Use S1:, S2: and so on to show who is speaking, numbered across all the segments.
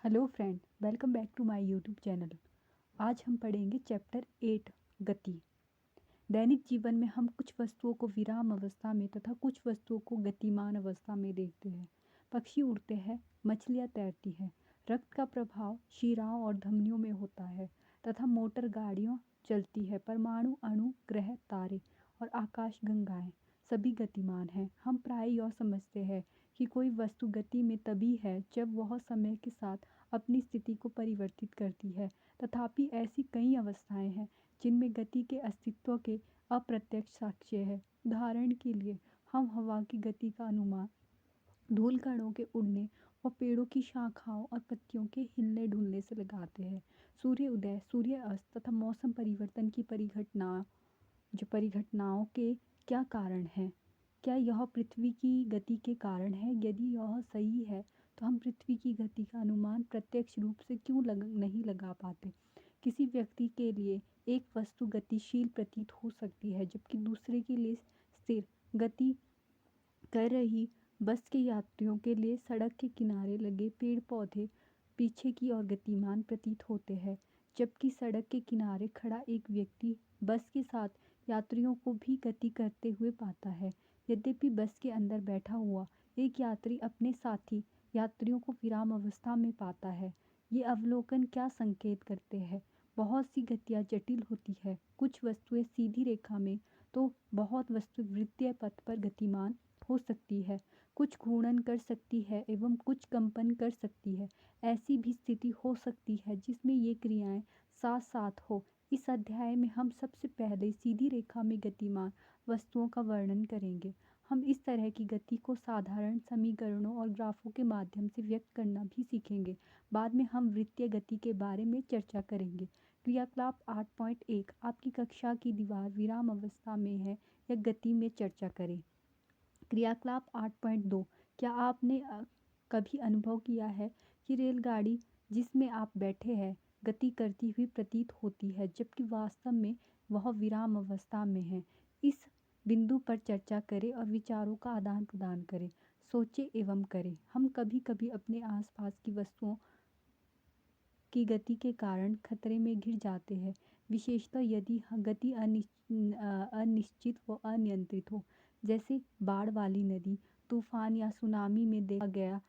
S1: Hello friend, welcome back to my YouTube channel. आज हम पढ़ेंगे चैप्टर 8 गति। दैनिक जीवन में हम कुछ वस्तुओं को विराम अवस्था में तथा कुछ वस्तुओं को गतिमान अवस्था में देखते हैं। पक्षी उड़ते हैं, मछलियाँ तैरती हैं, रक्त का प्रभाव शिराओं और धमनियों में होता है तथा मोटर गाड़ियाँ चलती है। परमाणु, अणु, ग्रह, तारे और आकाश गंगाएं सभी गतिमान हैं। हम प्राय यह समझते हैं कि कोई वस्तु गति में तभी है जब वह समय के साथ अपनी स्थिति को परिवर्तित करती है। तथापि ऐसी कई अवस्थाएं हैं जिनमें गति के अस्तित्व के अप्रत्यक्ष साक्ष्य है। उदाहरण के लिए हम हवा की गति का अनुमान धूल कणों के उड़ने और पेड़ों की शाखाओं और पत्तियों के हिलने डुलने से लगाते हैं। सूर्य उदय, सूर्य अस्त तथा मौसम परिवर्तन की परिघटनाओं के क्या कारण हैं? क्या यह पृथ्वी की गति के कारण है? यदि यह सही है तो हम पृथ्वी की गति का अनुमान प्रत्यक्ष रूप से क्यों नहीं लगा पाते? किसी व्यक्ति के लिए एक वस्तु गतिशील प्रतीत हो सकती है जबकि दूसरे के लिए स्थिर। गति कर रही बस के यात्रियों के लिए सड़क के किनारे लगे पेड़ पौधे पीछे की ओर गतिमान प्रतीत होते हैं, जबकि सड़क के किनारे खड़ा एक व्यक्ति बस के साथ यात्रियों को भी गति करते हुए पाता है। यद्यपि बस के अंदर बैठा हुआ एक यात्री अपने साथी यात्रियों को विराम अवस्था में पाता है। ये अवलोकन क्या संकेत करते हैं? बहुत सी गतियाँ जटिल होती है। कुछ वस्तुएं सीधी रेखा में तो बहुत वस्तु वृत्तीय पथ पर गतिमान हो सकती है। कुछ घूर्णन कर सकती है एवं कुछ कंपन कर सकती है। ऐसी भी स्थिति हो सकती है जिसमें ये क्रियाएं साथ साथ हो। इस अध्याय में हम सबसे पहले सीधी रेखा में गतिमान वस्तुओं का वर्णन करेंगे। हम इस तरह की गति को साधारण समीकरणों और ग्राफों के माध्यम से व्यक्त करना भी सीखेंगे। बाद में हम वृत्तीय गति के बारे में चर्चा करेंगे। क्रियाकलाप 8.1 आपकी कक्षा की दीवार विराम अवस्था में है या गति में चर्चा करें। क्रियाकलाप 8.2 क्या आपने कभी अनुभव किया है कि रेलगाड़ी जिसमें आप बैठे हैं गति करती हुई प्रतीत होती है जबकि वास्तव में वह विराम अवस्था में है? इस बिंदु पर चर्चा करें और विचारों का आदान प्रदान करें। सोचें एवं करें। हम कभी कभी अपने आसपास की वस्तुओं की गति के कारण खतरे में घिर जाते हैं, विशेषतः यदि गति अनिश्चित व अनियंत्रित हो, जैसे बाढ़ वाली नदी, तूफान या सुनामी में देखा गया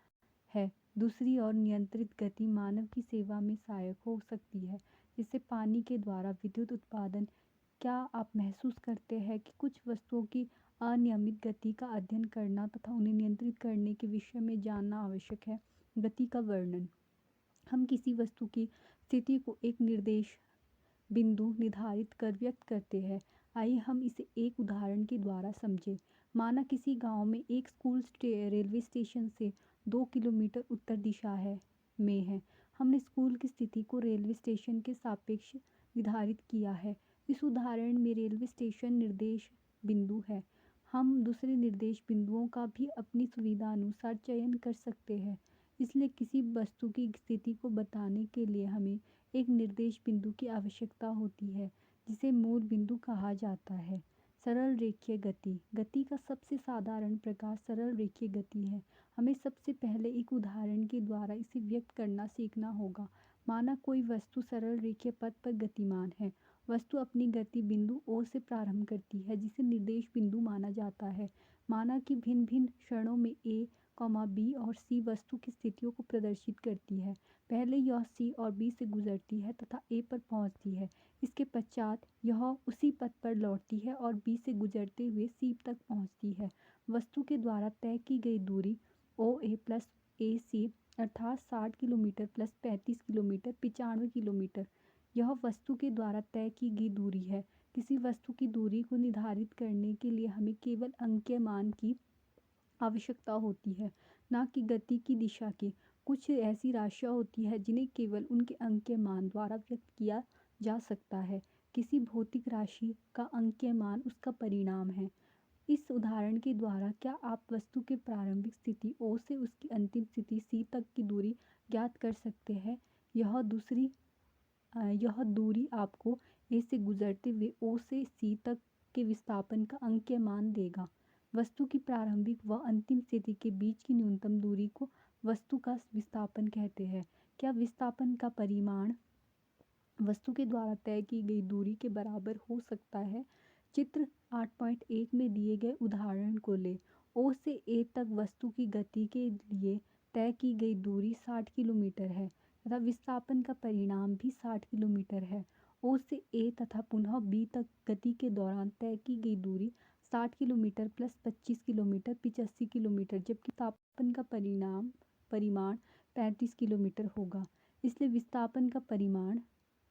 S1: है। दूसरी ओर नियंत्रित गति मानव की सेवा में सहायक हो सकती है, जैसे पानी के द्वारा विद्युत उत्पादन। क्या आप महसूस करते हैं कि कुछ वस्तुओं की अनियमित गति का अध्ययन करना तथा उन्हें नियंत्रित करने के विषय में जानना आवश्यक है? गति का वर्णन। हम किसी वस्तु की स्थिति को एक निर्देश बिंदु निर्धारित कर व्यक्त करते हैं। आइए हम इसे एक उदाहरण के द्वारा समझें। माना किसी गांव में एक स्कूल रेलवे स्टेशन से 2 किलोमीटर उत्तर दिशा में है। हमने स्कूल की स्थिति को रेलवे स्टेशन के सापेक्ष निर्धारित किया है। इस उदाहरण में रेलवे स्टेशन निर्देश बिंदु है। हम दूसरे निर्देश बिंदुओं का भी अपनी सुविधा अनुसार चयन कर सकते हैं। इसलिए किसी वस्तु की स्थिति को बताने के लिए हमें एक निर्देश बिंदु की आवश्यकता होती है, जिसे मूल बिंदु कहा जाता है। सरल रेखीय गति। गति का सबसे साधारण प्रकार सरल रेखीय गति है। हमें सबसे पहले एक उदाहरण के द्वारा इसे व्यक्त करना सीखना होगा। माना कोई वस्तु सरल रेखीय पथ पर गतिमान है। वस्तु अपनी गति बिंदु O से प्रारंभ करती है, जिसे निर्देश बिंदु माना जाता है। माना कि भिन्न भिन्न क्षणों में A, B और C वस्तु की स्थितियों को प्रदर्शित करती है। पहले यह C और B से गुजरती है तथा A पर पहुंचती है। इसके पश्चात यह उसी पथ पर लौटती है और B से गुजरते हुए C तक पहुंचती है। वस्तु के द्वारा तय की गई दूरी OA प्लस AC अर्थात 60 किलोमीटर प्लस 35 किलोमीटर 95 किलोमीटर यह वस्तु के द्वारा तय की गई दूरी है। किसी वस्तु की दूरी को निर्धारित करने के लिए हमें केवल अंकीय मान की आवश्यकता होती है, ना कि गति की दिशा की। कुछ ऐसी राशियाँ होती है जिन्हें केवल उनके अंकीय मान द्वारा व्यक्त किया जा सकता है। किसी भौतिक राशि का अंकीय मान उसका परिणाम है। इस उदाहरण के द्वारा क्या आप वस्तु के प्रारंभिक स्थिति O से उसकी अंतिम स्थिति C तक की दूरी ज्ञात कर सकते हैं? यह दूरी आपको A से गुजरते हुए O से C तक के विस्थापन का अंकीय मान देगा। वस्तु की प्रारंभिक व अंतिम स्थिति के बीच की न्यूनतम दूरी को वस्तु का विस्थापन कहते हैं। क्या विस्थापन का परिमाण वस्तु के द्वारा तय की गई दूरी के बराबर हो सकता है? चित्र 8.1 में दिए गए उदाहरण को लें। O से A तक वस्तु की गति के लिए तय की गई दूरी 60 किलोमीटर है तथा विस्थापन का परिमाण भी 60 किलोमीटर है। O से A तथा पुनः B तक गति के दौरान तय की गई दूरी 60 किलोमीटर प्लस 25 किलोमीटर 85 किलोमीटर, जबकि विस्थापन का परिमाण 35 किलोमीटर होगा। इसलिए विस्थापन का परिमाण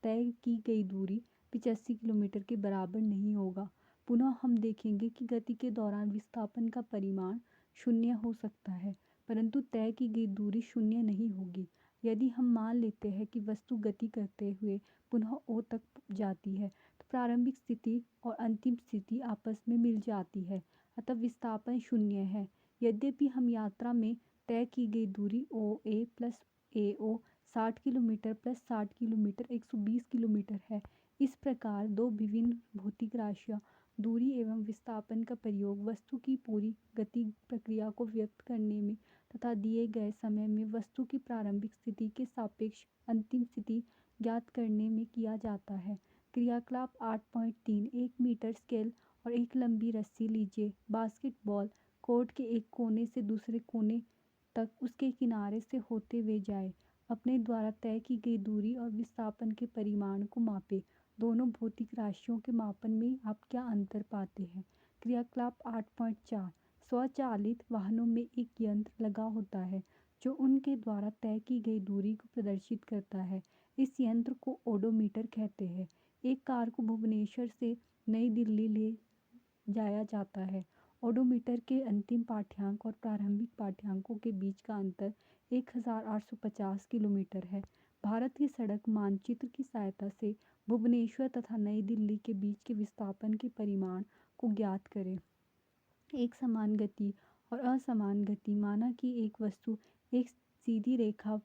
S1: तय की गई दूरी 85 किलोमीटर के बराबर नहीं होगा। पुनः हम देखेंगे कि गति के दौरान विस्थापन का परिमाण शून्य हो सकता है, परंतु तय की गई दूरी शून्य नहीं होगी। यदि हम मान लेते हैं कि वस्तु गति करते हुए पुनः O तक जाती है, तो प्रारंभिक स्थिति और अंतिम स्थिति आपस में मिल जाती है, अतः विस्थापन शून्य है। यद्यपि हम यात्रा में तय की गई दूरी OA plus AO 60 kilometre plus 60 kilometre 120 kilometre है। इस प्रकार दो विभिन्न भौतिक राशियाँ दूरी एवं विस्थापन का प्रयोग वस्तु की पूरी गति प्रक्रिया को व्यक्त करने में तथा दिए गए समय में वस्तु की प्रारंभिक स्थिति के सापेक्ष अंतिम स्थिति ज्ञात करने में किया जाता है। क्रियाकलाप 8.3 1 मीटर स्केल और एक लंबी रस्सी लीजिए। बास्केटबॉल कोर्ट के एक कोने से दूसरे कोने तक उसके किनारे से होते हुए जाए। अपने द्वारा तय की गई दूरी और विस्थापन के परिमाण को मापें। दोनों भौतिक राशियों के मापन में आप क्या अंतर पाते हैं? क्रियाकलाप 8.4 स्वचालित वाहनों में एक यंत्र लगा होता है जो उनके द्वारा तय की गई दूरी को प्रदर्शित करता है। इस यंत्र को ओडोमीटर कहते हैं। एक कार को भुवनेश्वर से नई दिल्ली ले जाया जाता है। ओडोमीटर के अंतिम पाठ्यांक और प्रारंभिक पाठ्यांकों के बीच का अंतर 1850 किलोमीटर है। भारत की सड़क मानचित्र की सहायता से भुवनेश्वर तथा नई दिल्ली के बीच के विस्थापन के परिमाण को ज्ञात करें। एक समान गति और असमान गति। माना कि एक वस्तु एक सीधी रेखा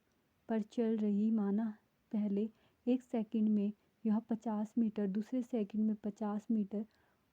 S1: पर चल रही, माना पहले एक सेकंड में यह 50 मीटर, दूसरे सेकंड में 50 मीटर,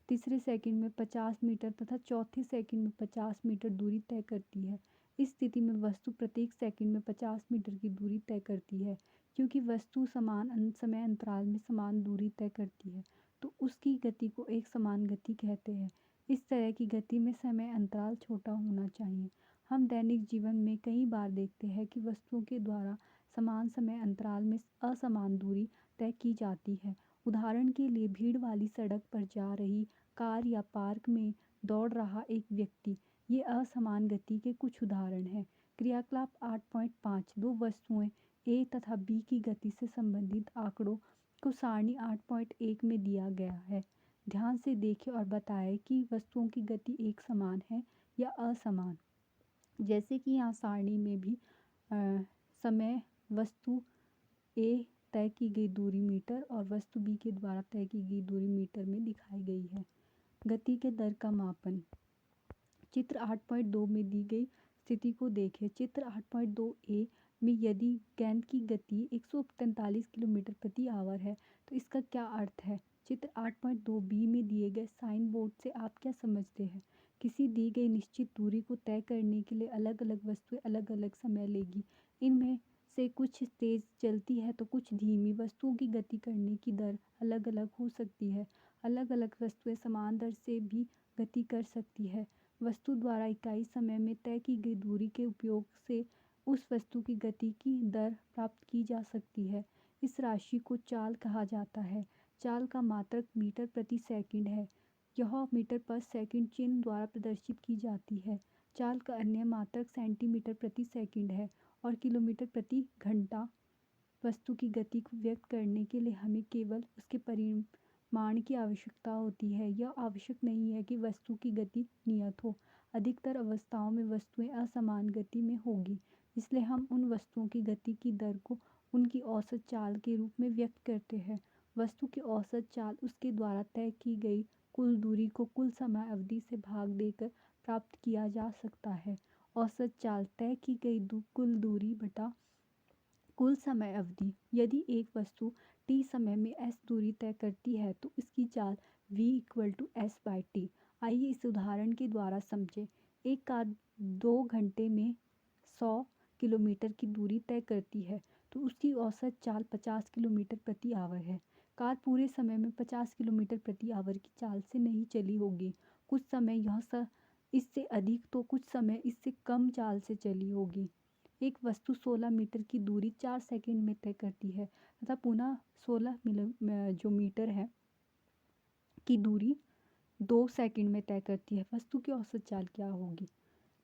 S1: तीसरे सेकंड में 50 मीटर तथा चौथे सेकंड में 50 मीटर दूरी तय करती है। इस स्थिति में वस्तु प्रत्येक सेकंड में 50 मीटर की दूरी तय करती है। क्योंकि वस्तु समान समय अंतराल में समान दूरी तय करती है, तो उसकी गति को एक समान गति कहते हैं। इस तरह की गति में समय अंतराल छोटा होना चाहिए। हम दैनिक जीवन में कई बार देखते हैं कि वस्तुओं के द्वारा समान समय अंतराल में असमान दूरी तय की जाती है। उदाहरण के लिए भीड़ वाली सड़क पर जा रही कार या पार्क में दौड़ रहा एक व्यक्ति। ये असमान गति के कुछ उदाहरण हैं। क्रियाकलाप 8.5 दो वस्तुएं A तथा B की गति से संबंधित आंकड़ों को सारणी 8.1 में दिया गया है। ध्यान से देखें और बताएं कि वस्तुओं की गति एक समान है या असमान। जैसे कि यहाँ सारणी में भी समय वस्तु A तय की गई दूरी मीटर और वस्तु B के द्वारा तय की गई दूरी मीटर में दिखाई गई है। गति के दर का मापन। चित्र 8.2 में दी गई स्थिति को देखें। चित्र 8.2 ए में यदि गेंद की गति 143 किलोमीटर प्रति आवर है तो इसका क्या अर्थ है? चित्र 8.2 बी में दिए गए साइन बोर्ड से आप क्या समझते हैं? किसी दी गई निश्चित दूरी को तय करने के लिए अलग अलग वस्तुएं अलग अलग समय लेगी। इनमें से कुछ तेज चलती है तो कुछ धीमी। वस्तुओं की गति करने की दर अलग अलग हो सकती है। अलग अलग वस्तुएं समान दर से भी गति कर सकती है। वस्तु द्वारा इकाई समय में तय की गई दूरी के उपयोग से उस वस्तु की गति की दर प्राप्त की जा सकती है। इस राशि को चाल कहा जाता है। चाल का मात्रक मीटर प्रति सेकंड है। यह मीटर पर सेकंड चिन्ह द्वारा प्रदर्शित की जाती है। चाल का अन्य मात्रक सेंटीमीटर प्रति सेकंड है और किलोमीटर प्रति घंटा। वस्तु की गति को व्यक्त करने के लिए हमें केवल उसके परिमाण की आवश्यकता होती है। यह आवश्यक नहीं है कि वस्तु की गति नियत हो। अधिकतर अवस्थाओं में वस्तुएं असमान गति में होगी, इसलिए हम उन वस्तुओं की गति की दर को उनकी औसत चाल के रूप में व्यक्त करते हैं। वस्तु की औसत चाल उसके द्वारा तय की गई कुल दूरी को कुल समय अवधि से भाग देकर प्राप्त किया जा सकता है। औसत चाल तय की गई कुल दूरी बटा कुल समय अवधि। यदि एक वस्तु t समय में s दूरी तय करती है तो इसकी चाल v = s/t। आइए इस उदाहरण के द्वारा समझें। एक कार 2 घंटे में 100 किलोमीटर की दूरी तय करती है तो उसकी औसत चाल 50 किलोमीटर प्रति आवर है। कार पूरे समय में 50 किलोमीटर प्रति आवर की चाल से नहीं चली होगी। कुछ समय इससे अधिक तो कुछ समय इससे कम चाल से चली होगी। एक वस्तु 16 मीटर की दूरी 4 सेकंड में तय करती है तथा पुनः 16 जो मीटर है की दूरी 2 सेकंड में तय करती है। वस्तु की औसत चाल क्या होगी?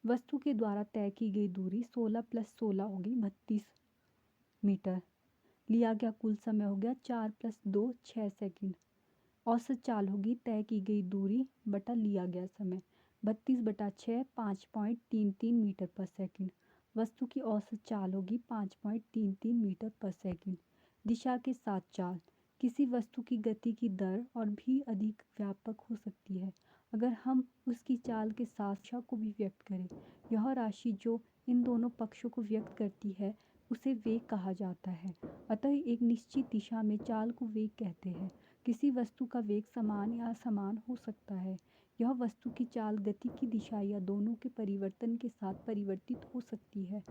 S1: वस्तु के द्वारा तय की गई दूरी 16 + 16 होगी 32 मीटर। लिया गया कुल समय हो गया 4 + 2 6 सेकंड। औसत चाल होगी तय की गई दूरी बटा लिया गया समय। 32/6 5.33 मीटर पर सेकंड। वस्तु की औसत चाल होगी 5.33 मीटर पर सेकंड। दिशा के साथ चाल। किसी वस्तु की गति की दर और भी अधिक व्यापक हो सकती है अगर हम उसकी चाल के साथ दिशा को भी व्यक्त करें। यह राशि जो इन दोनों पक्षों को व्यक्त करती है उसे वेग कहा जाता है। अतः एक निश्चित दिशा में चाल को वेग कहते हैं। किसी वस्तु का वेग समान या असमान हो सकता है। यह वस्तु की चाल गति की दिशा या दोनों के परिवर्तन के साथ परिवर्तित हो सकती है।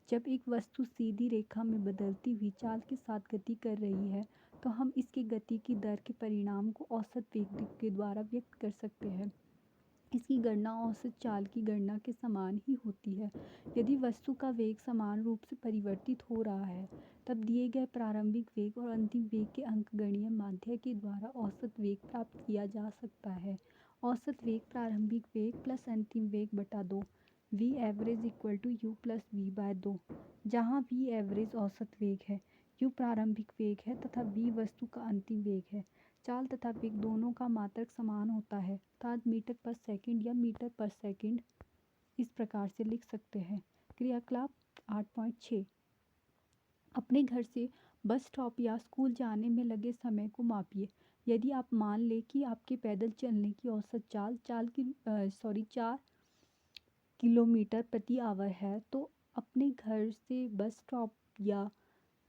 S1: जब एक वस्तु सीधी रेखा में बदलती हुई चाल के साथ गति कर रही है तो हम इसकी गति की दर के परिणाम को औसत वेग के द्वारा व्यक्त कर सकते हैं। इसकी गणना औसत चाल की गणना के समान ही होती है। यदि वस्तु का वेग समान रूप से परिवर्तित हो रहा है तब दिए गए प्रारंभिक वेग और अंतिम वेग के अंकगणितीय माध्य के द्वारा औसत वेग प्राप्त किया जा सकता है। औसत वेग प्रारंभिक वेग प्लस अंतिम वेग बटा 2 v average equal to u plus v/2, जहाँ v एवरेज औसत वेग है, u प्रारंभिक वेग है तथा v वस्तु का अंतिम वेग है। चाल तथा वेग दोनों का मात्रक समान होता है अर्थात मीटर पर सेकंड या मीटर पर सेकंड इस प्रकार से लिख सकते हैं। क्रियाकलाप 8.6 अपने घर से बस स्टॉप या स्कूल जाने में लगे समय को मापिए। यदि आप मान लें कि आपके पैदल चलने की औसत चाल 4 किलोमीटर प्रति आवर है तो अपने घर से बस स्टॉप या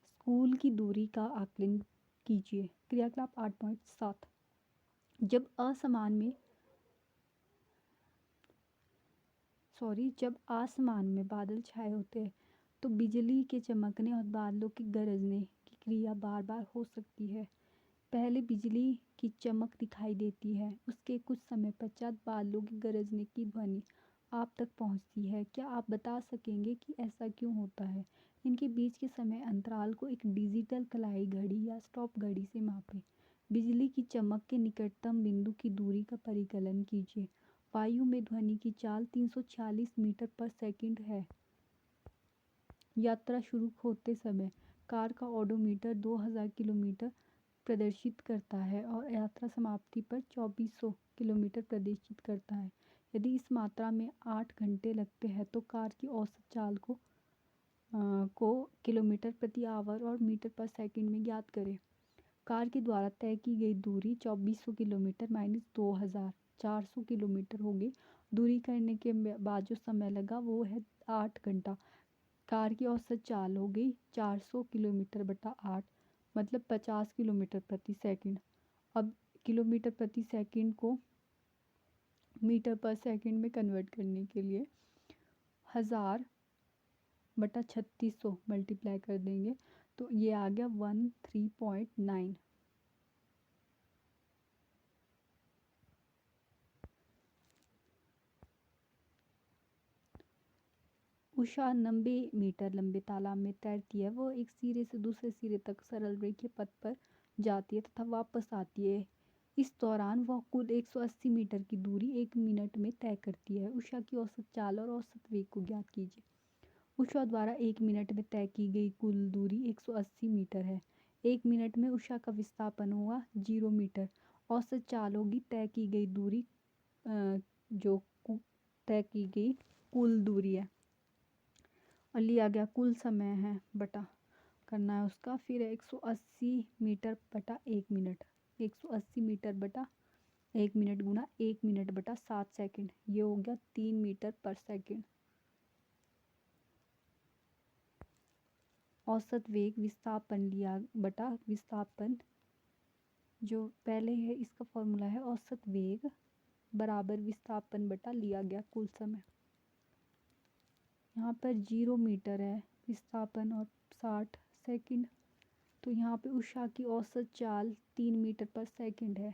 S1: स्कूल की दूरी का आकलन कीजिए। क्रियाकलाप 8.7 जब आसमान में बादल छाए होते हैं तो बिजली के चमकने और बादलों के गरजने की क्रिया बार बार हो सकती है। पहले बिजली की चमक दिखाई देती है, उसके कुछ समय पश्चात बादलों के गरजने की ध्वनि आप तक पहुंचती है। क्या आप बता सकेंगे कि ऐसा क्यों होता है? इनके बीच के समय अंतराल को एक डिजिटल कलाई घड़ी या स्टॉप घड़ी से मापें। बिजली की चमक के निकटतम बिंदु की दूरी का परिकलन कीजिए। वायु में ध्वनि की चाल 346 मीटर पर सेकंड है। यात्रा शुरू होते समय कार का ओडोमीटर 2000 किलोमीटर प्रदर्शित करता है और यात्रा समाप्ति पर 2400 किलोमीटर प्रदर्शित करता है। यदि इस मात्रा में 8 घंटे लगते हैं तो कार की औसत चाल को किलोमीटर प्रति आवर और मीटर पर सेकंड में ज्ञात करें। कार के द्वारा तय की गई दूरी 2400 किलोमीटर माइनस 2400 किलोमीटर होगी। दूरी करने के बाद जो समय लगा वो है 8 घंटा। कार की औसत चाल हो गई 400 किलोमीटर बटा 8 मतलब 50 किलोमीटर प्रति सेकंड। अब किलोमीटर प्रति सेकंड को मीटर पर सेकंड में कन्वर्ट करने के लिए 1000 बटा 3600 मल्टीप्लाई कर देंगे तो ये आ गया 13.9। उषा 90 मीटर लंबे तालाब में तैरती है। वह एक सिरे से दूसरे सिरे तक सरल रेखीय पथ पर जाती है तथा वापस आती है। इस दौरान वह कुल 180 मीटर की दूरी 1 मिनट में तय करती है। उषा की औसत चाल और औसत वेग को ज्ञात कीजिए। उषा द्वारा 1 मिनट में तय की गई कुल दूरी 180 मीटर है। 1 मिनट में उषा का विस्थापन होगा 0 मीटर। औसत चाल होगी तय की गई दूरी जो तय की गई कुल दूरी है और लिया गया कुल समय है बटा करना है उसका। फिर 180 मीटर बटा 1 मिनट, 180 मीटर बटा 1 मिनट गुना 1 मिनट बटा 7 सेकंड, ये हो गया 3 मीटर पर सेकंड। औसत वेग विस्थापन लिया बटा विस्थापन जो पहले है इसका फॉर्मूला है औसत वेग बराबर विस्थापन बटा लिया गया कुल समय। यहाँ पर 0 मीटर है विस्थापन और 60 सेकंड। तो यहाँ पे उषा की औसत चाल 3 मीटर पर सेकंड है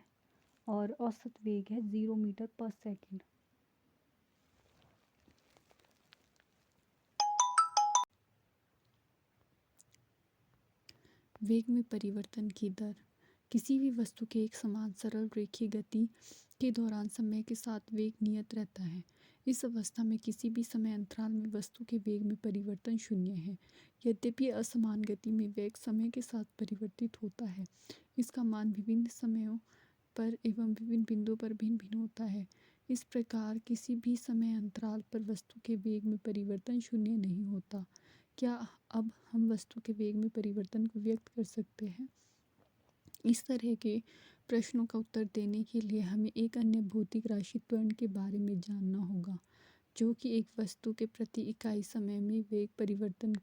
S1: और औसत वेग है 0 मीटर पर सेकंड।
S2: वेग में परिवर्तन की दर। किसी भी वस्तु के एक समान सरल रेखीय गति के दौरान समय के साथ वेग नियत रहता है। इस अवस्था में किसी भी समय अंतराल में वस्तु के वेग में परिवर्तन शून्य है। यद्यपि असमान गति में वेग समय के साथ परिवर्तित होता है। इसका मान विभिन्न समयों पर एवं विभिन्न बिंदुओं पर भिन्न भिन्न होता है। इस प्रकार किसी भी समय अंतराल पर वस्तु के वेग में परिवर्तन शून्य नहीं होता। क्या अब हम वस्तु के वेग में परिवर्तन को व्यक्त कर सकते हैं? इस तरह के प्रश्नों का उत्तर देने के लिए हमें एक अन्य भौतिक राशि त्वरण के बारे में जानना होगा, जो कि एक वस्तु के प्रति इकाई समय में वेग परिवर्तन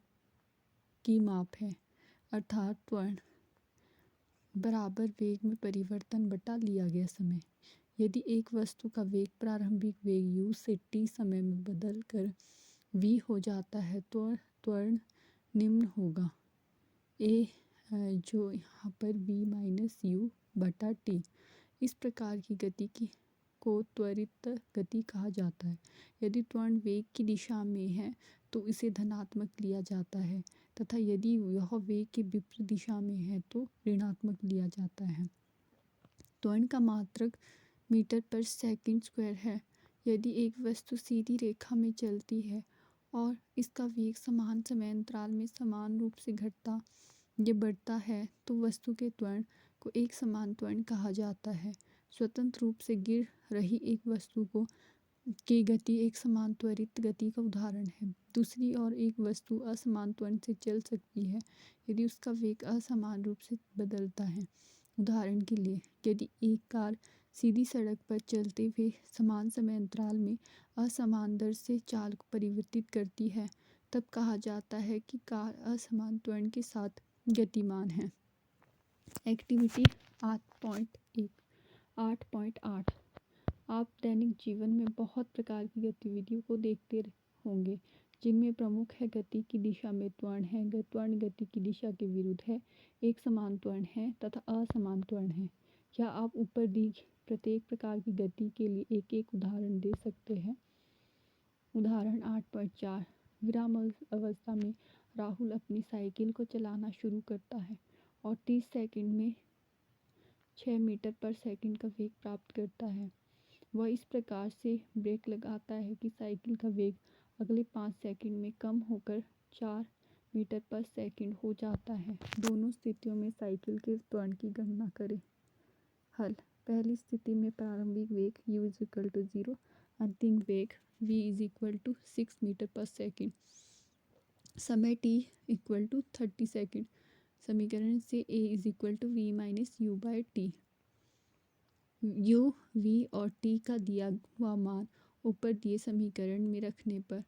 S2: की माप है, अर्थात त्वरण बराबर वेग में परिवर्तन बटा लिया गया समय। यदि एक वस्तु का वेग प्रारंभिक वेग u से t समय में बदल कर v हो जाता है तो त्वरण निम्न होगा। a जो यहाँ पर v माइनस u बटा t। इस प्रकार की गति को त्वरित गति कहा जाता है। यदि त्वरण वेग की दिशा में है तो इसे धनात्मक लिया जाता है तथा यदि यह वेग के विपरीत दिशा में है तो ऋणात्मक लिया जाता है। त्वरण का मात्रक मीटर पर सेकंड स्क्वायर है। यदि एक वस्तु सीधी रेखा में चलती है और इसका वेग समान समय अंतराल में समान रूप से घटता या बढ़ता है तो वस्तु के त्वरण को एक समान त्वरण कहा जाता है। स्वतंत्र रूप से गिर रही एक वस्तु की गति एक समान त्वरित गति का उदाहरण है। दूसरी ओर एक वस्तु असमान त्वरण से चल सकती है यदि उसका वेग असमान रूप से बदलता है। उदाहरण के लिए, यदि एक कार सीधी सड़क पर चलते हुए समान समय अंतराल में असमान दर से चाल को परिवर्तित करती है, तब कहा जाता है कि कार असमान त्वरण के साथ गतिमान है। एक्टिविटी 8.8 आप दैनिक जीवन में बहुत प्रकार की गतिविधियों को देखते होंगे, जिनमें प्रमुख है गति की दिशा में त्वरण है, त्वरण गति की दिशा के विरुद्ध है, एक समान त्वरण है तथा असमान त्वरण है। क्या आप ऊपर दी प्रत्येक प्रकार की गति के लिए एक एक उदाहरण दे सकते हैं? उदाहरण 8.4 विराम अवस्था में राहुल अपनी साइकिल को चलाना शुरू करता है और 30 सेकंड में 6 मीटर पर सेकंड का वेग प्राप्त करता है। वह इस प्रकार से ब्रेक लगाता है कि साइकिल का वेग अगले 5 सेकंड में कम होकर 4 मीटर पर सेकंड हो जाता है। दोनों स्थितियों में साइकिल के त्वरण की गणना करें। हल। पहली स्थिति में प्रारंभिक वेग u=0, अंतिम वेग v=6 मीटर पर सेकंड, समय t=30 सेकंड। समीकरण से a=v-u/t। u, v और t का दिया हुआ मान ऊपर दिए समीकरण में रखने पर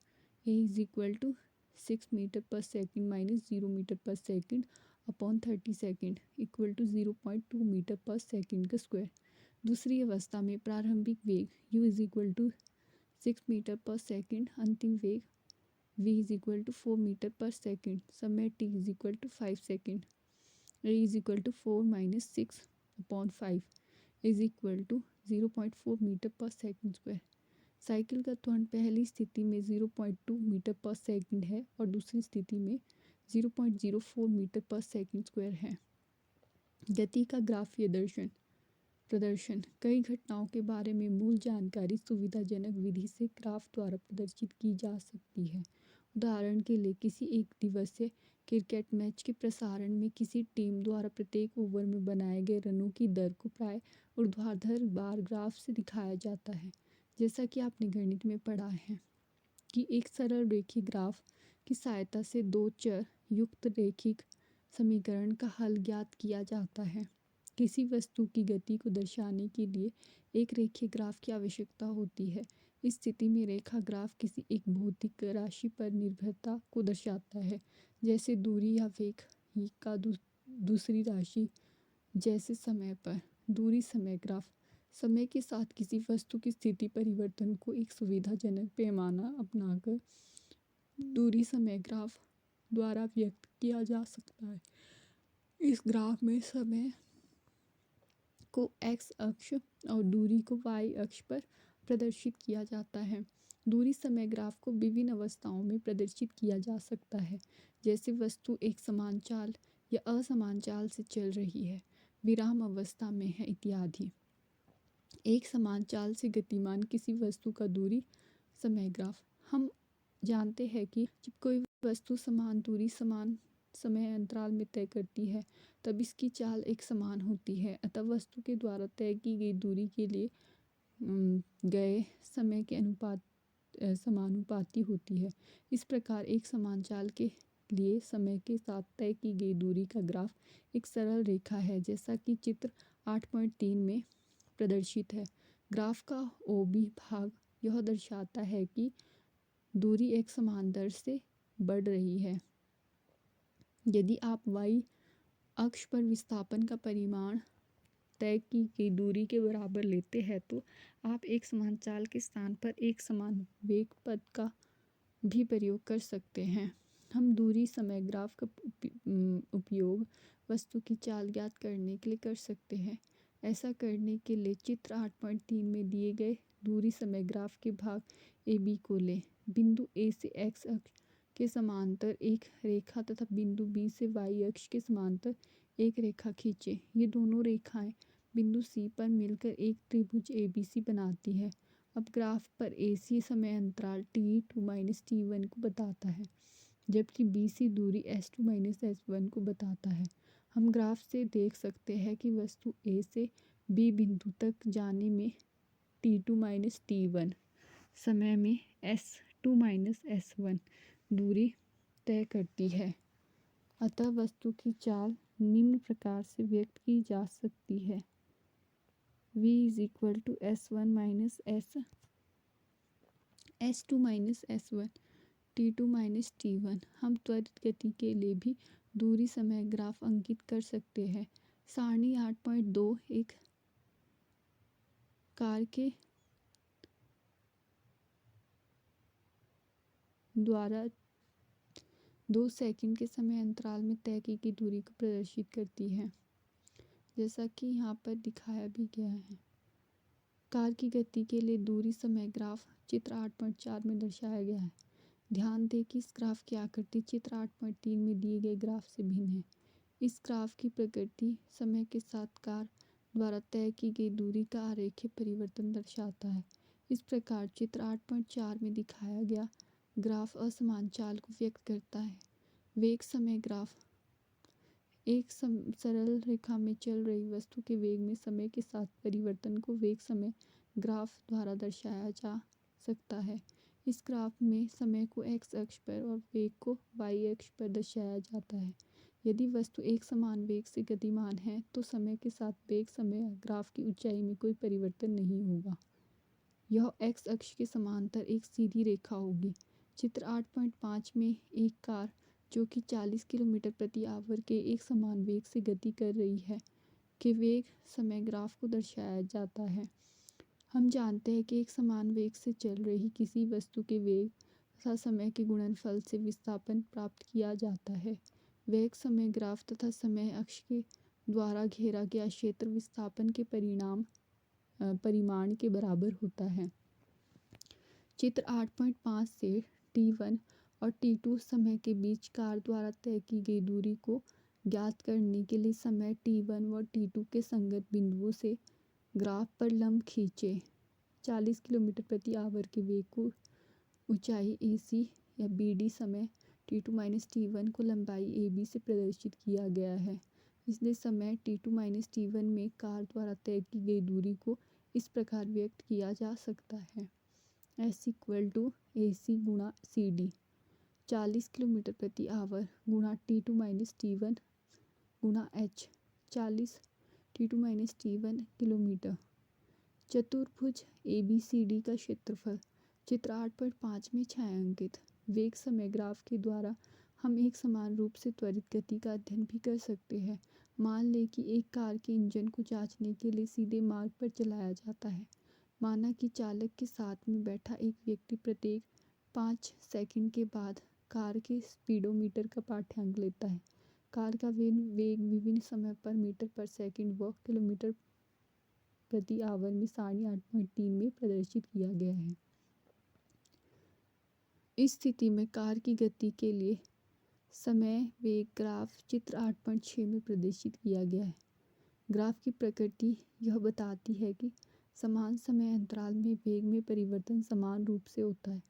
S2: a=6 metre per second minus 0 metre per second upon 30 second = 0.2 metre per second का स्क्वायर। दूसरी अवस्था में प्रारंभिक वेग u=6 मीटर पर सेकंड, अंतिम वेग v=4 मीटर पर सेकंड, समय t=5 second. a=4 - 6/5 = 0.4 metre per second square. Cycle का त्वरण पहली स्थिति में 0.2 मीटर पर सेकंड है और दूसरी स्थिति में 0.04 मीटर पर सेकंड स्क्वायर है। गति का ग्राफीय प्रदर्शन। कई घटनाओं के बारे में मूल जानकारी सुविधाजनक विधि से ग्राफ द्वारा प्रदर्शित की जा सकती है। उदाहरण के लिए, किसी एक दिवसीय क्रिकेट मैच के प्रसारण में किसी टीम द्वारा प्रत्येक ओवर में बनाए गए रनों की दर को प्राय ऊर्ध्वाधर बार ग्राफ से दिखाया जाता है। जैसा कि आपने गणित में पढ़ा है कि एक सरल रेखीय ग्राफ की सहायता से दो चर युक्त रैखिक समीकरण का हल ज्ञात किया जाता है। किसी वस्तु की गति को दर्शाने के लिए एक रेखीय ग्राफ की आवश्यकता होती है। इस स्थिति में रेखा ग्राफ किसी एक भौतिक राशि पर निर्भरता को दर्शाता है, जैसे दूरी या वेग का दूसरी राशि, जैसे समय पर दूरी समय ग्राफ। समय के साथ किसी वस्तु की स्थिति परिवर्तन को एक सुविधाजनक पैमाना अपनाकर दूरी समय ग्राफ द्वारा व्यक्त किया जा सकता है। इस ग्राफ में समय को एक्स अक्ष और दूरी को वाई अक्ष पर प्रदर्शित किया जाता है। दूरी समय ग्राफ को विभिन्न अवस्थाओं में प्रदर्शित किया जा सकता है, जैसे वस्तु एक समान चाल या असमान चाल से चल रही है, विराम अवस्था में है इत्यादि। एक समान चाल से गतिमान किसी वस्तु का दूरी समय ग्राफ। हम जानते हैं कि जब कोई वस्तु समान दूरी समान समय अंतराल में तय करती है तब इसकी चाल एक समान होती है, अतः वस्तु के द्वारा तय की गई दूरी के लिए गए समय के समानुपाती होती है। इस प्रकार एक समान चाल के लिए समय के साथ तय की गई दूरी का ग्राफ एक सरल रेखा है, जैसा कि चित्र 8.3 में प्रदर्शित है। ग्राफ का ओबी भाग यह दर्शाता है कि दूरी एक समान दर से बढ़ रही है। यदि आप y अक्ष पर विस्थापन का परिमाण तय की गई दूरी के बराबर लेते हैं तो आप एक समान चाल के स्थान पर एक समान वेग पद का भी प्रयोग कर सकते हैं। हम दूरी समय ग्राफ का उपयोग वस्तु की चाल ज्ञात करने के लिए कर सकते हैं। ऐसा करने के लिए चित्र 8.3 में दिए गए दूरी समय ग्राफ के भाग ए बी को लें। बिंदु ए से एक्स अक्ष के समांतर एक रेखा तथा बिंदु बी से वाई अक्ष के समांतर एक रेखा खींचे। ये दोनों रेखाएं बिंदु सी पर मिलकर एक त्रिभुज ABC बनाती है। अब ग्राफ पर AC समय अंतराल T2 - T1 को बताता है, जबकि BC दूरी S2 - S1 को बताता है। हम ग्राफ से देख सकते हैं कि वस्तु A से B बिंदु तक जाने में T2 - T1 समय में S2 - S1 दूरी तय करती है। अतः वस्तु की चाल निम्न प्रकार से व्यक्त की जा सकती है: V = S1 - S2 - S1 T2 - T1। हम त्वरित गति के लिए भी दूरी समय ग्राफ अंकित कर सकते हैं। सारणी 8.2 एक कार के द्वारा 2 सेकंड के समय अंतराल में तय की गई दूरी को प्रदर्शित करती है, जैसा कि यहाँ पर दिखाया भी गया है। कार की गति के लिए दूरी समय ग्राफ चित्र 8.4 में दर्शाया गया है। ध्यान दें कि इस ग्राफ की आकृति चित्र 8.3 में दिए गए ग्राफ से भिन्न है। इस ग्राफ की प्रकृति समय के साथ कार द्वारा तय की गई दूरी का आरेखीय परिवर्तन दर्शाता है। इस प्रकार चित्र 8.4 में दिखाया गया ग्राफ असमान चाल को व्यक्त करता है। वेग समय ग्राफ एक सरल रेखा में चल रही वस्तु के वेग में समय के साथ परिवर्तन को वेग समय ग्राफ द्वारा दर्शाया जा सकता है। इस ग्राफ में समय को एक्स अक्ष पर और वेग को वाई अक्ष पर दर्शाया जाता है। यदि वस्तु एक समान वेग से गतिमान है तो समय के साथ वेग समय ग्राफ की ऊंचाई में कोई परिवर्तन नहीं होगा। यह एक्स अक्ष के समांतर एक सीधी रेखा होगी। चित्र 8.5 में एक कार जो कि 40 किलोमीटर प्रति आवर के एक समान वेग से गति कर रही है के वेग समय ग्राफ को दर्शाया जाता है। हम जानते हैं कि एक समान वेग से चल रही किसी वस्तु के वेग तथा समय के गुणनफल से विस्थापन प्राप्त किया जाता है। वेग समय ग्राफ तथा समय अक्ष के द्वारा घेरा गया क्षेत्र विस्थापन के परिमाण के बराबर होता है। चित्र 8.5 से T1 और T2 समय के बीच कार द्वारा तय की गई दूरी को ज्ञात करने के लिए समय T1 व T2 के संगत बिंदुओं से ग्राफ पर लंब खींचे। 40 किलोमीटर प्रति आवर के वेग को ऊंचाई AC या BD समय T2 - T1 को लंबाई AB से प्रदर्शित किया गया है। इसलिए समय T2 - T1 में कार द्वारा तय की गई दूरी को इस प्रकार व्यक्त किया जा सकता है: S = AC × CD 40 किलोमीटर प्रति आवर गुणा T2 - T1 गुणा H 40 T2 - T1 किलोमीटर। चतुर्भुज ABCD का क्षेत्रफल चित्र 8.5 में छायांकित वेग समय ग्राफ के द्वारा हम एक समान रूप से त्वरित गति का अध्ययन भी कर सकते हैं। मान लें कि एक कार के इंजन को जांचने के लिए सीधे मार्ग पर चलाया जाता है। माना कि चालक के साथ में बैठा एक व्यक्ति प्रत्येक 5 सेकंड के बाद कार के स्पीडोमीटर का पाठ्यांक लेता है। कार का वेग विभिन्न समय पर मीटर पर सेकंड व किलोमीटर प्रति आवर में सारणी 8.3 में प्रदर्शित किया गया है। इस स्थिति में कार की गति के लिए समय वेग ग्राफ चित्र 8.6 में प्रदर्शित किया गया है। ग्राफ की प्रकृति यह बताती है कि समान समय अंतराल में वेग में परिवर्तन समान रूप से होता है।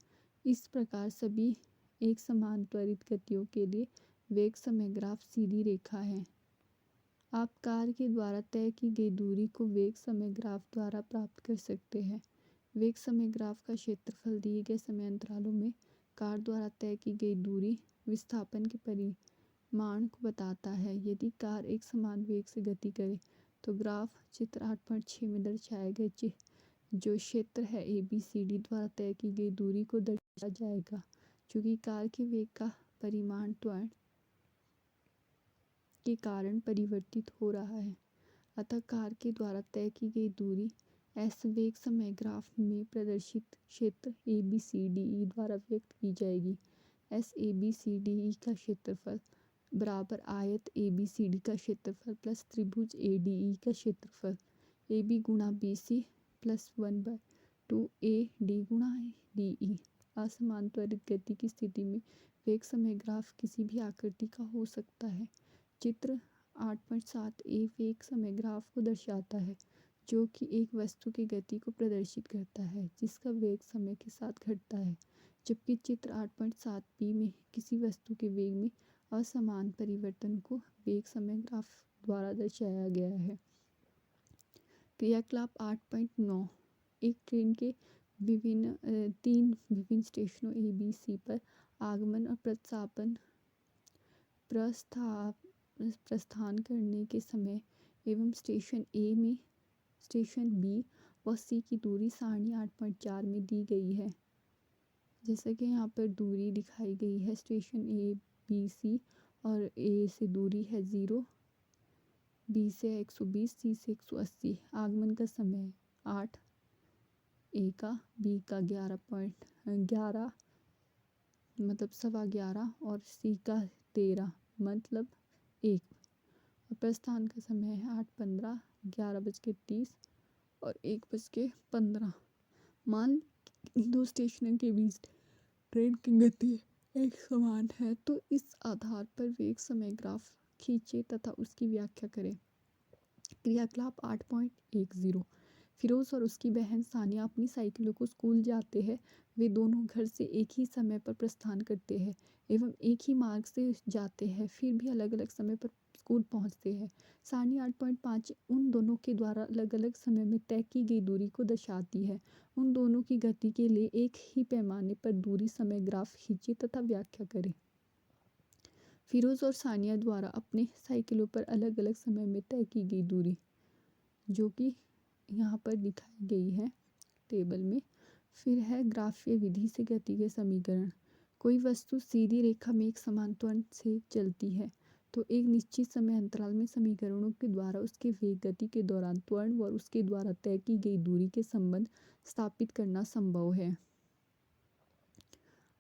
S2: इस प्रकार सभी एक समान त्वरित गतियों के लिए वेग समय ग्राफ सीधी रेखा है। आप कार के द्वारा तय की गई दूरी को वेग समय ग्राफ द्वारा प्राप्त कर सकते हैं। वेग समय ग्राफ का क्षेत्रफल दिए गए समय अंतरालों में कार द्वारा तय की गई दूरी विस्थापन के परिमाण को बताता है। यदि कार एक समान वेग से गति करे तो ग्राफ चित्र 8.6 में दर्शाए गए जो क्षेत्र है ABCD द्वारा तय की गई दूरी को दर्शाया जाएगा। चूँकि कार के वेग का परिमाण त्वरण के कारण परिवर्तित हो रहा है, अतः कार के द्वारा तय की गई दूरी S वेग समय ग्राफ में प्रदर्शित क्षेत्र ABCDE द्वारा व्यक्त की जाएगी। SABCDE का क्षेत्रफल बराबर आयत ABCD का क्षेत्रफल प्लस त्रिभुज ADE का क्षेत्रफल AB गुणा BC प्लस 1/2 AD गुणा DE। असमान त्वरित गति की स्थिति में वेग समय ग्राफ किसी भी आकृति का हो सकता है। चित्र 8.7a वेग समय ग्राफ को दर्शाता है, जो कि एक वस्तु की गति को प्रदर्शित करता है जिसका वेग समय के साथ घटता है, जबकि चित्र 8.7b में किसी वस्तु के वेग में असमान परिवर्तन को वेग समय ग्राफ द्वारा दर्शाया गया है। क्रियाकलाप 8.9 एक ट्रेन के तीन विभिन्न स्टेशनों A, B, C पर आगमन और प्रस्थान करने के समय एवं स्टेशन A में स्टेशन B व C की दूरी सारणी 8.4 में दी गई है। जैसा कि यहाँ पर दूरी दिखाई गई है स्टेशन A, B, C और A से दूरी है 0, B से 120, C से 180। आगमन का समय 8, A का, B का 11 मतलब 11.15 और C का 13 मतलब 1। और प्रस्थान का समय है 8:15, 11:30 और 1:15। मान दो स्टेशनों के बीच ट्रेन की गति एक समान है तो इस आधार पर वेग समय ग्राफ खींचे तथा उसकी व्याख्या करें। क्रियाकलाप 8.10 फिरोज और उसकी बहन सानिया अपनी साइकिलों को स्कूल जाते हैं। वे दोनों घर से एक ही समय पर प्रस्थान करते हैं एवं एक ही मार्ग से जाते हैं, फिर भी अलग अलग समय पर स्कूल पहुंचते हैं। सारणी 8.5 उन दोनों के द्वारा अलग अलग समय में तय की गई दूरी को दर्शाती है। उन दोनों की गति के लिए एक ही पैमाने पर दूरी समय ग्राफ खींचे तथा व्याख्या करें। फिरोज और सानिया द्वारा अपने साइकिलों पर अलग अलग समय में तय की गई दूरी, जो कि यहाँ पर दिखाई गई है टेबल में। फिर है ग्राफीय विधि से गति के समीकरण। कोई वस्तु सीधी रेखा में एक समान त्वरण से चलती है तो एक निश्चित समय अंतराल में समीकरणों के द्वारा उसके वेग गति के दौरान त्वरण व उसके द्वारा तय की गई दूरी के संबंध स्थापित करना संभव है।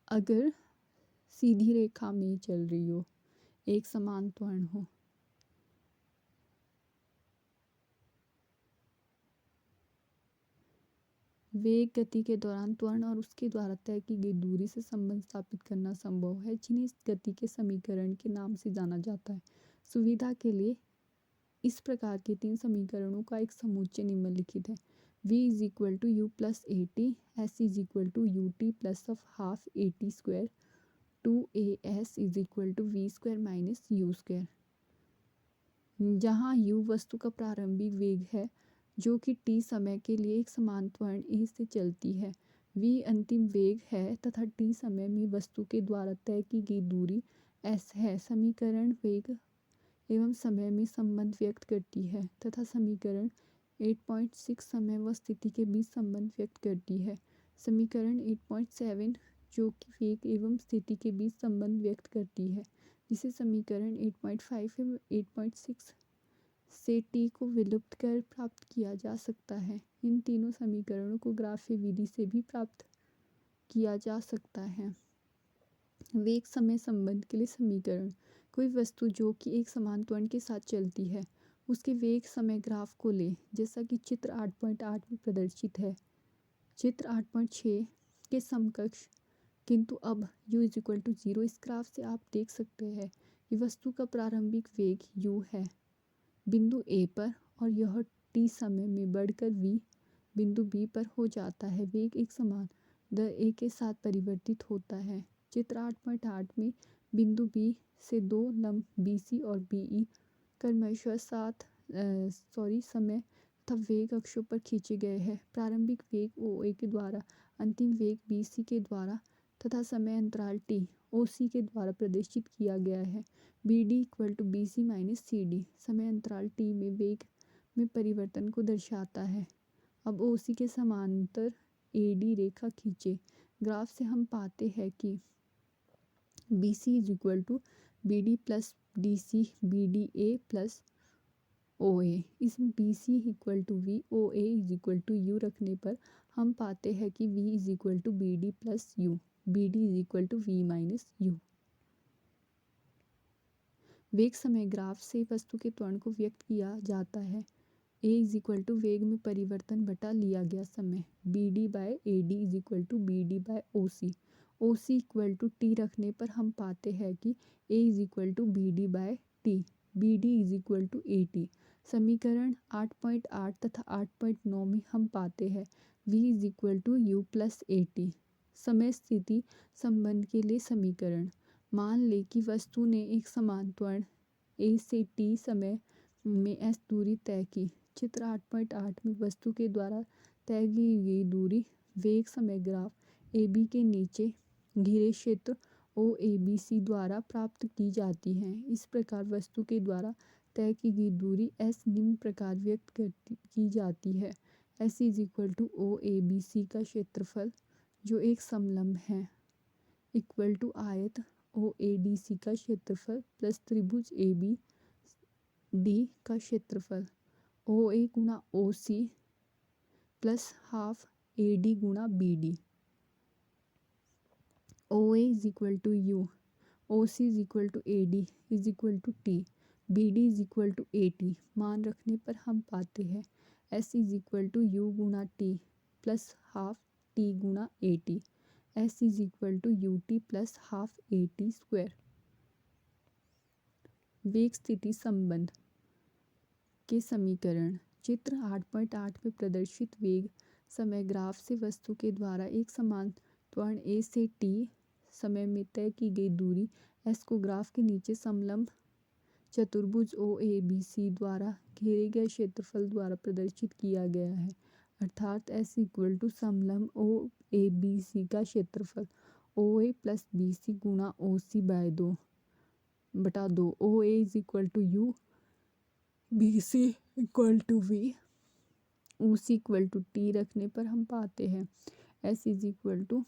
S2: अगर सीधी रेखा में चल रही हो, एक समान त्वरण हो, वेग गति के दौरान त्वरण और उसके द्वारा तय की गई दूरी से संबंध स्थापित करना संभव है, जिन्हें इस गति के समीकरण के नाम से जाना जाता है। सुविधा के लिए इस प्रकार के तीन समीकरणों का एक समुच्चय निम्नलिखित है। v = u + at, s = ut + ½ at², 2as = v² - u²। जहाँ u वस्तु का प्रारंभिक वेग है जो कि t समय के लिए एक समान त्वरण a से चलती है, v अंतिम वेग है तथा t समय में वस्तु के द्वारा तय की गई दूरी s है। समीकरण वेग एवं समय में संबंध व्यक्त करती है तथा समीकरण 8.6 समय व स्थिति के बीच संबंध व्यक्त करती है। समीकरण 8.7 जो कि वेग एवं स्थिति के बीच संबंध व्यक्त करती है, जिसे समीकरण 8.5 एवं 8.6 से t को विलुप्त कर प्राप्त किया जा सकता है। इन तीनों समीकरणों को ग्राफीय विधि से भी प्राप्त किया जा सकता है। वेग समय संबंध के लिए समीकरण। कोई वस्तु जो कि एक समान त्वरण के साथ चलती है उसके वेग समय ग्राफ को ले, जैसा कि चित्र 8.8 में प्रदर्शित है। चित्र 8.6 के समकक्ष, किंतु अब u इज इक्वल टू 0। इस ग्राफ से आप देख सकते हैं कि वस्तु का प्रारंभिक वेग u है बिंदु A पर, और यह t समय में बढ़कर v बिंदु B पर हो जाता है। वेग एक समान दर a के साथ परिवर्तित होता है। चित्र 8.8 में बिंदु B से दो लंब BC और BE क्रमशः समय तथा वेग अक्षों पर खींचे गए हैं। प्रारंभिक वेग OA के द्वारा, अंतिम वेग BC के द्वारा तथा समय अंतराल t OC के द्वारा प्रदर्शित किया गया है। BD equal to BC minus CD समय अंतराल t में वेग में परिवर्तन को दर्शाता है। अब OC के समांतर AD रेखा खींचे। ग्राफ से हम पाते हैं कि BC is equal to BD plus DC BDA plus OA। इसमें BC equal to V, OA is equal to U रखने पर हम पाते हैं कि V is equal to BD plus U, BD is equal to V minus U। वेग समय graph से वस्तु के त्वरण को व्यक्त किया जाता है। A इज इक्वल टू वेग में परिवर्तन बटा लिया गया समय। BD by AD is equal to BD by OC। OC equal to T रखने पर हम पाते हैं कि A is equal to BD by T, BD is equal to AT। समीकरण 8.8 तथा 8.9 में हम पाते हैं V is equal to U plus AT। समय स्थिति संबंध के लिए समीकरण। मान लें कि वस्तु ने एक समान त्वरण A से T समय में S दूरी तय की। चित्र 8.8 में वस्तु के द्वारा तय की गई दूरी वेग समय ग्राफ AB के नीचे घिरे क्षेत्र OABC द्वारा प्राप्त की जाती है। इस प्रकार वस्तु के द्वारा तय की गई दूरी S निम्न प्रकार व्यक्त की जाती है। S is equal to OABC का क्षेत्रफल जो एक समलंब है इक्वल टू आयत OADC का क्षेत्रफल प्लस त्रिभुज ABD का क्षेत्रफल OA गुणा OC प्लस हाफ AD गुणा BD। OA is equal to U, OC is equal to AD is equal to T, BD is equal to AT। मान रखने पर हम पाते हैं S is equal to U गुणा T प्लस हाफ T गुणा AT। S is equal to UT plus half AT square. वेग स्थिति संबंध के समीकरण। चित्र 8.8 में प्रदर्शित वेग समय ग्राफ से वस्तु के द्वारा एक समान त्वरण A से T समय में तय की गई दूरी S को ग्राफ के नीचे समलंब चतुर्भुज OABC द्वारा घेरे गए क्षेत्रफल द्वारा प्रदर्शित किया गया है। अर्थात S इक्वल टू समलंब OABC का क्षेत्रफल OA प्लस BC गुणा OC बाय 2 बटा 2। OA is equal to U, BC equal to V, OC equal to T रखने पर हम पाते हैं S is equal to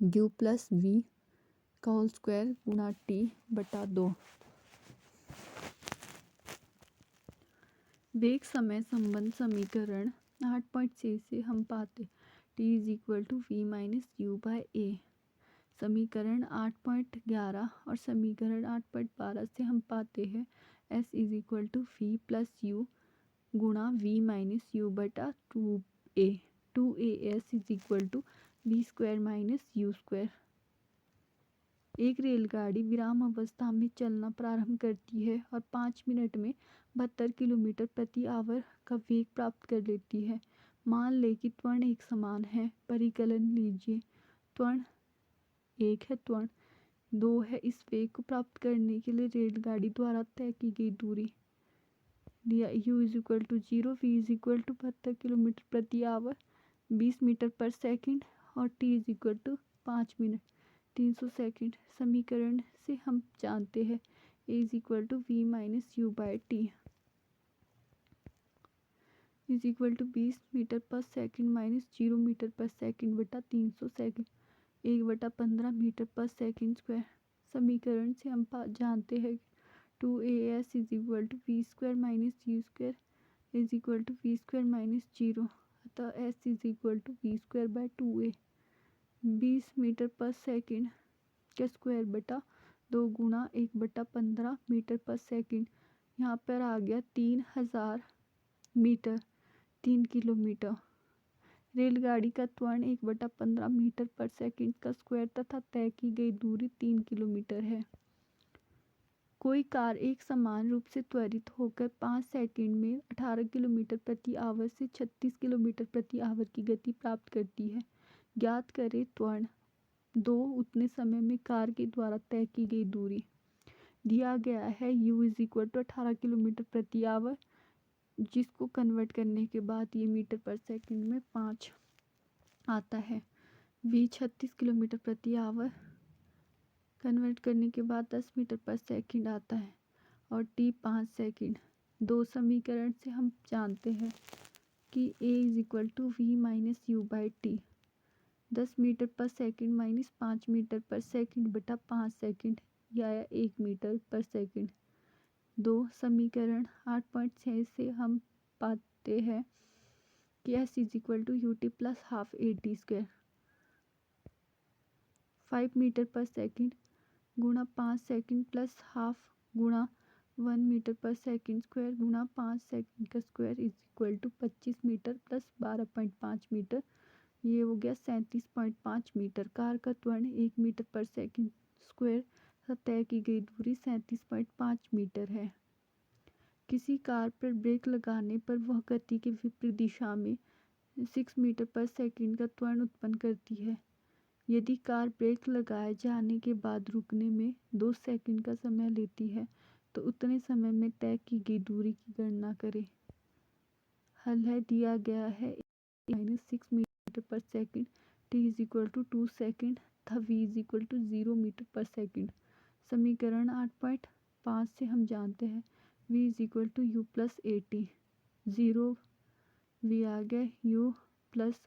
S2: U plus V का होल स्क्वायर गुणा T बटा 2। वेग समय संबंध समीकरण 8.6 से हम पाते T is equal to V minus U by A। समीकरण 8.11 और समीकरण 8.12 से हम पाते हैं S is equal to V plus U गुणा V माइनस U बटा 2A। 2AS is equal to V square minus U square. एक रेलगाड़ी विराम अवस्था में चलना प्रारंभ करती है और 5 मिनट में 72 किलोमीटर प्रति आवर का वेग प्राप्त कर लेती है। मान लें कि त्वरण एक समान है। परिकलन लीजिए। त्वरण 1 है, त्वरण 2 है। इस वेग को प्राप्त करने के लिए रेलगाड़ी द्वारा तय की गई दूरी दिया U is equal to 0, V is equal to 72 kilometre प्रति आवर 20 मीटर पर सेकंड और T is equal to 5 minute 300 second. समीकरण से हम जानते हैं A is equal to V minus U by T is equal to 20 metre per second minus 0 metre per second बटा 300 second 1/15 metre per second square. समीकरण से हम जानते हैं 2AS is equal to V square minus U square is equal to V square minus 0। अतः S is equal to V square by 2A। 20 metre per second
S1: का square बटा 2 गुणा 1/15 metre per second. यहाँ पर आ गया 3000 मीटर, 3 किलोमीटर। रेलगाड़ी का त्वरण 1/15 मीटर पर सेकंड का स्क्वायर तथा तय की गई दूरी 3 किलोमीटर है। कोई कार एक समान रूप से त्वरित होकर 5 सेकंड में 18 किलोमीटर प्रति आवर से 36 किलोमीटर प्रति आवर की गति प्राप्त करती है। ज्ञात करें त्वरण 2 उतने समय में कार के द्वारा तय की गई दूरी। दिया गया है u = 18 किलोमीटर प्रति आवर, जिसको कन्वर्ट करने के बाद ये मीटर पर सेकंड में 5 आता है। v 36 किलोमीटर प्रति आवर कन्वर्ट करने के बाद 10 मीटर पर सेकंड आता है और t 5 सेकंड। दो समीकरण से हम जानते हैं कि a = v - u/t। 10 metre per second minus 5 metre per second बटा 5 सेकंड या 1 मीटर पर सेकंड। दो समीकरण 8.6 से हम पाते हैं कि s = ut + ½ at²। 5 metre per second गुणा 5 सेकंड प्लस हाफ गुणा 1 मीटर पर सेकंड स्क्वायर गुणा 5 सेकंड का स्क्वायर = 25 मीटर प्लस 12.5 मीटर। ये हो गया 37.5 मीटर। कार का त्वरण 1 मीटर पर सेकंड स्क्वायर तय की गई दूरी 37.5 मीटर है। किसी कार पर ब्रेक लगाने पर वह गति के विपरीत दिशा में 6 मीटर पर सेकंड का त्वरण उत्पन्न करती है। यदि कार ब्रेक लगाए जाने के बाद रुकने में 2 सेकंड का समय लेती है तो उतने समय में तय की गई दूरी की गणना करें। हल है दिया गया है -6 metre per second, t = 2 second तथा v = 0 मीटर पर सेकंड। समीकरण 8.5 से हम जानते हैं v = u + at। 0 v आ गया u plus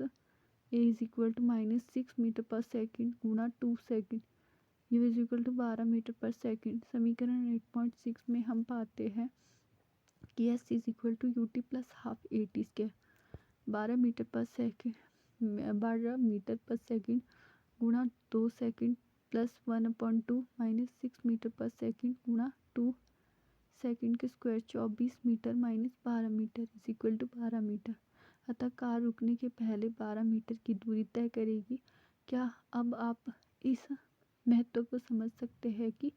S1: a = -6 metre per second गुणा 2 second, u = 12 metre per second. समीकरण 8.6 में हम पाते हैं कि s = ut + ½ at²। 12 metre per second गुणा 2 second plus 1/2 -6 metre per second गुणा 2 सेकंड के square 24 metre minus 12 metre = 12 metre. अतः कार रुकने के पहले 12 मीटर की दूरी तय करेगी। क्या अब आप इस महत्व को समझ सकते हैं कि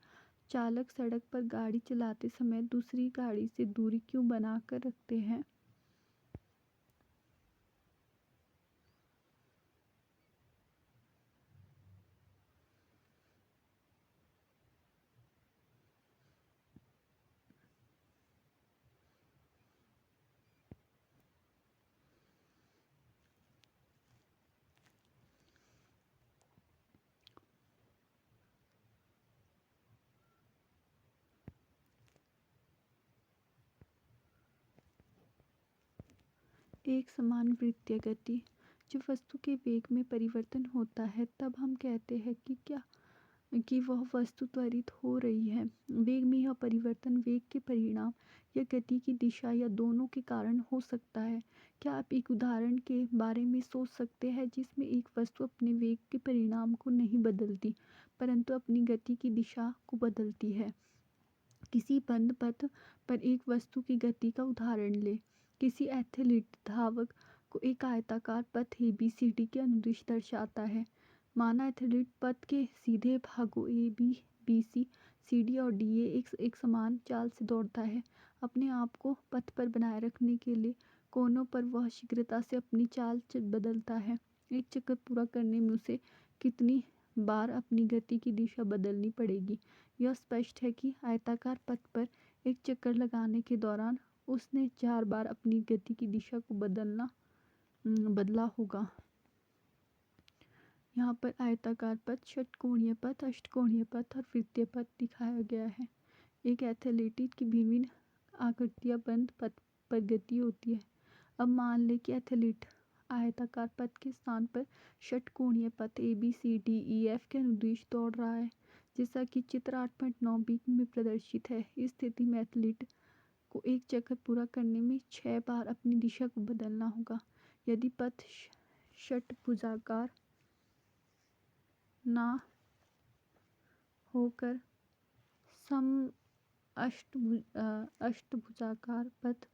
S1: चालक सड़क पर गाड़ी चलाते समय दूसरी गाड़ी से दूरी क्यों बना कर रखते हैं? एक समान वृत्तीय गति। जब वस्तु के वेग में परिवर्तन होता है तब हम कहते हैं कि वह वस्तु त्वरित हो रही है। वेग में यह परिवर्तन वेग के परिणाम या गति की दिशा या दोनों के कारण हो सकता है। क्या आप एक उदाहरण के बारे में सोच सकते हैं जिसमें एक वस्तु अपने वेग के परिणाम को नहीं बदलती परंतु अपनी गति की दिशा को बदलती है? किसी बंद पथ पर एक वस्तु की गति का उदाहरण लें। किसी एथलीट धावक को एक आयताकार पथ ABCD के अनुदिश दर्शाता है। माना एथलीट पथ के सीधे भागों AB, BC, CD और DA एक समान चाल से दौड़ता है। अपने आप को पथ पर बनाए रखने के लिए कोनों पर वह शीघ्रता से अपनी चाल बदलता है। एक चक्कर पूरा करने में उसे कितनी बार अपनी गति की दिशा बदलनी पड़ेगी? यह स्पष्ट है कि आयताकार पथ पर एक चक्कर लगाने के दौरान उसने 4 बार अपनी गति की दिशा को बदला होगा। यहाँ पर आयताकार पथ, षटकोणीय पथ, अष्टकोणीय पथ और वृत्तीय पथ दिखाया गया है। एक एथलीट की विभिन्न आकृतियाँ बंद पथ पर गति होती है। अब मान लें कि एथलीट आयताकार पथ के स्थान पर षटकोणीय पथ ABCDEF के अनुदिश दौड़ रहा है, जैसा कि चित्र 8.9b में प्रदर्शित है। इस स्थिति में एथलीट को एक चक्कर पूरा करने में 6 बार अपनी दिशा को बदलना होगा। यदि पथ षटभुजाकार ना होकर सम अष्टभुजाकार पथ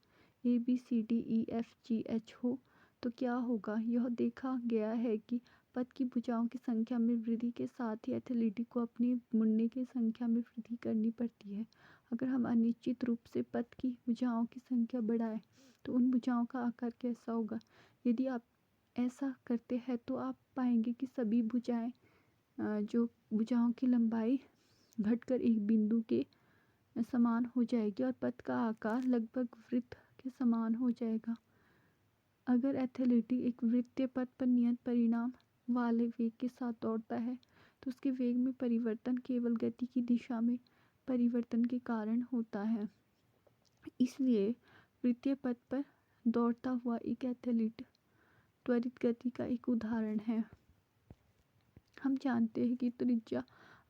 S1: ABCDEFGH हो तो क्या होगा। यह देखा गया है कि पथ की भुजाओं की संख्या में वृद्धि के साथ ही एथलीट को अपनी मुड़ने की संख्या में वृद्धि करनी पड़ती है। अगर हम अनिश्चित रूप से पथ की भुजाओं की संख्या बढ़ाएं तो उन भुजाओं का आकार कैसा होगा। यदि आप ऐसा करते हैं तो आप पाएंगे कि सभी भुजाएं जो भुजाओं की लंबाई घटकर एक बिंदु के समान हो जाएगी और पथ का आकार लगभग वृत्त के समान हो जाएगा। अगर एथलीट एक वृत्तीय पथ पर नियत परिमाण वाले वेग के साथ दौड़ता है तो उसके वेग में परिवर्तन केवल गति की दिशा में परिवर्तन के कारण होता है। इसलिए वृत्तीय पथ पर दौड़ता हुआ एक एथलीट त्वरित गति का एक उदाहरण है। हम जानते हैं कि त्रिज्या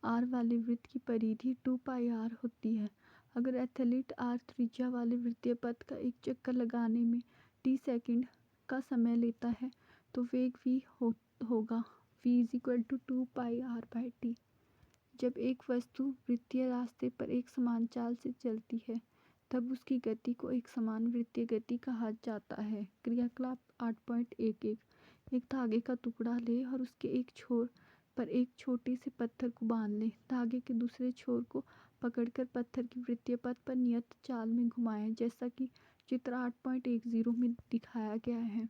S1: r वाले वृत्त की परिधि 2πr होती है। अगर एथलीट r त्रिज्या वाले वृत्तीय पथ का एक चक्कर लगाने में t सेकंड का समय लेता है तो वेग v होगा v = 2πr/t। जब एक वस्तु वृत्तीय रास्ते पर एक समान चाल से चलती है तब उसकी गति को एक समान वृत्तीय गति कहा जाता है। क्रियाकलाप 8.11 एक धागे का टुकड़ा ले और उसके एक छोर पर एक छोटे से पत्थर को बांध ले। धागे के दूसरे छोर को पकड़कर पत्थर की वृत्तीय पथ पर नियत चाल में घुमाएं जैसा कि चित्र 8.10 में दिखाया गया है।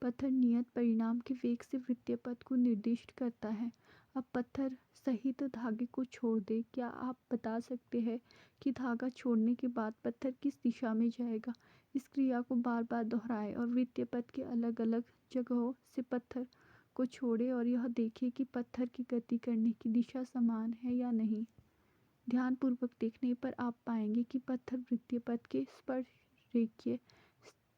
S1: पत्थर नियत परिमाण के वेग से वृत्तीय पथ को निर्दिष्ट करता है। अब पत्थर सहित धागे को छोड़ दे। क्या आप बता सकते हैं कि धागा छोड़ने के बाद पत्थर किस दिशा में जाएगा। इस क्रिया को बार बार दोहराएं और वृत्तीय पथ के अलग अलग जगहों से पत्थर को छोड़ें और यह देखें कि पत्थर की गति करने की दिशा समान है या नहीं। ध्यानपूर्वक देखने पर आप पाएंगे कि पत्थर वृत्तीय पथ के स्पर्श रेखीय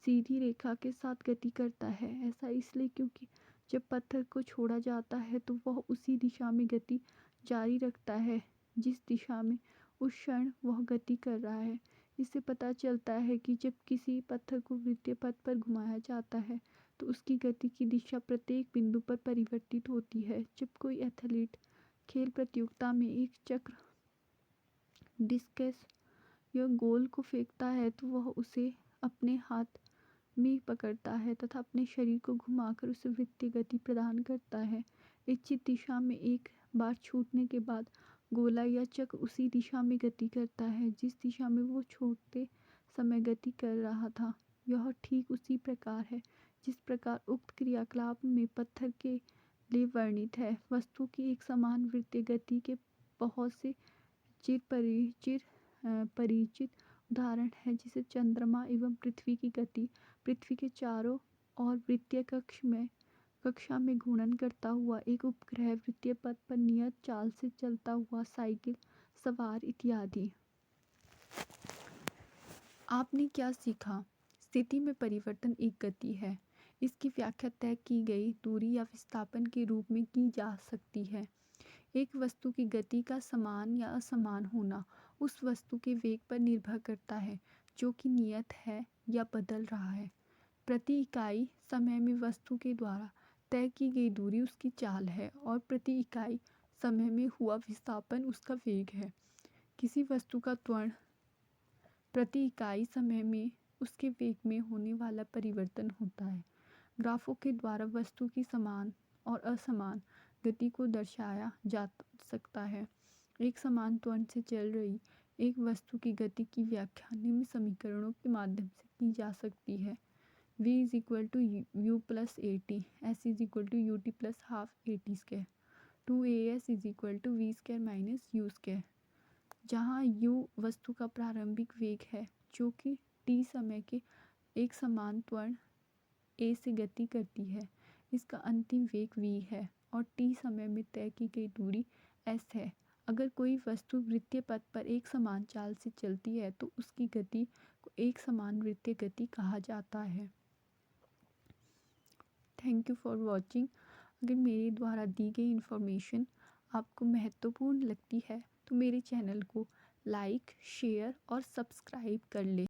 S1: सीधी रेखा के साथ गति करता है। ऐसा इसलिए क्योंकि जब पत्थर को छोड़ा जाता है तो वह उसी दिशा में गति जारी रखता है जिस दिशा में उस क्षण वह गति कर रहा है। इससे पता चलता है कि जब किसी पत्थर को वृत्तीय पथ पर घुमाया जाता है तो उसकी गति की दिशा प्रत्येक बिंदु पर परिवर्तित होती है। जब कोई एथलीट खेल प्रतियोगिता में एक चक्र डिस्कस या गोल को फेंकता है तो वह उसे अपने हाथ में पकड़ता है तथा अपने शरीर को घुमाकर उसे वृत्तीय गति प्रदान करता है। इच्छित दिशा में एक बार छूटने के बाद गोला या चक्र उसी दिशा में गति करता है जिस दिशा में वो छोड़ते समय गति कर रहा था। यह ठीक उसी प्रकार है जिस प्रकार उक्त क्रियाकलाप में पत्थर के लिए वर्णित है। वस्तु की एक समान वृत्तीय गति के बहुत से परिचित उदाहरण है जिसे चंद्रमा एवं पृथ्वी की गति, पृथ्वी के चारों ओर वृत्तीय कक्षा में घूर्णन करता हुआ एक उपग्रह, वृत्तीय पथ पर नियत चाल से चलता हुआ साइकिल सवार इत्यादि। आपने क्या सीखा। स्थिति में परिवर्तन एक गति है। इसकी व्याख्या तय की गई दूरी या विस्थापन के रूप में की जा सकती है। एक वस्तु की गति का समान या असमान होना उस वस्तु के वेग पर निर्भर करता है जो कि नियत है या बदल रहा है। प्रति इकाई समय में वस्तु के द्वारा तय की गई दूरी उसकी चाल है और प्रति इकाई समय में हुआ विस्थापन उसका वेग है। किसी वस्तु का त्वरण प्रति इकाई समय में उसके वेग में होने वाला परिवर्तन होता है। ग्राफों के द्वारा वस्तु की समान और असमान गति को दर्शाया जा सकता है। एक समान त्वरण से चल रही एक वस्तु की गति की व्याख्या निम्न समीकरणों के माध्यम से की जा सकती है। v = u + at, s = ut + ½ at², 2as = v² - u², जहाँ u वस्तु का प्रारंभिक वेग है जो कि t समय के एक समान त्वरण a से गति करती है। इसका अंतिम वेग v है और t समय में तय की गई दूरी s है। अगर कोई वस्तु वृत्तीय पथ पर एक समान चाल से चलती है तो उसकी गति को एक समान वृत्तीय गति कहा जाता है। Thank you for watching. अगर मेरे द्वारा दी गई इन्फॉर्मेशन आपको महत्वपूर्ण लगती है तो मेरे चैनल को लाइक, शेयर और सब्सक्राइब कर लें।